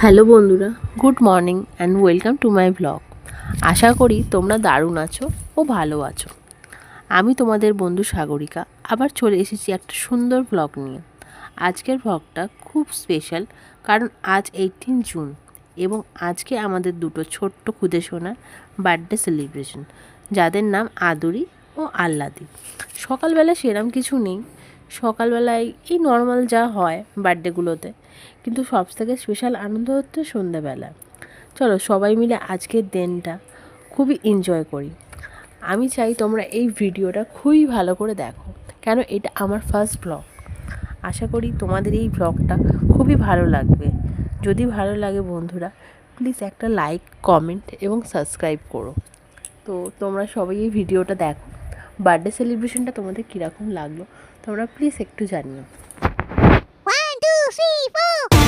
Hello বন্ধুরা, good morning and welcome to my blog. আশা করি তোমরা দারুণ আছো ও ভালো আছো। আমি তোমাদের বন্ধু সাগরিকা আবার চলে এসেছি একটা সুন্দর ব্লগ নিয়ে। আজকের ব্লগটা খুব স্পেশাল, কারণ আজ 18 জুন এবং আজকে আমাদের দুটো ছোট্ট খুদে সোনার বার্থডে সেলিব্রেশন, যাদের নাম আদুরি ও আহ্লাদি। সকালবেলা সেরম কিছু নেই, সকালবেলায় এই নর্মাল যা হয় বার্থডেগুলোতে, কিন্তু সবথেকে স্পেশাল আনন্দ হচ্ছে সন্ধ্যাবেলা। চলো সবাই মিলে আজকের দিনটা খুবই এনজয় করি। আমি চাই তোমরা এই ভিডিওটা খুবই ভালো করে দেখো, কেন এটা আমার ফার্স্ট ব্লগ। আশা করি তোমাদের এই ব্লগটা খুবই ভালো লাগবে। যদি ভালো লাগে বন্ধুরা, প্লিজ একটা লাইক, কমেন্ট এবং সাবস্ক্রাইব করো। তো তোমরা সবাই এই ভিডিওটা দেখো। বার্থডে সেলিব্রেশনটা তোমাদের কীরকম লাগলো তোমরা প্লিজ একটু জানিও। 1, 2, 3, 4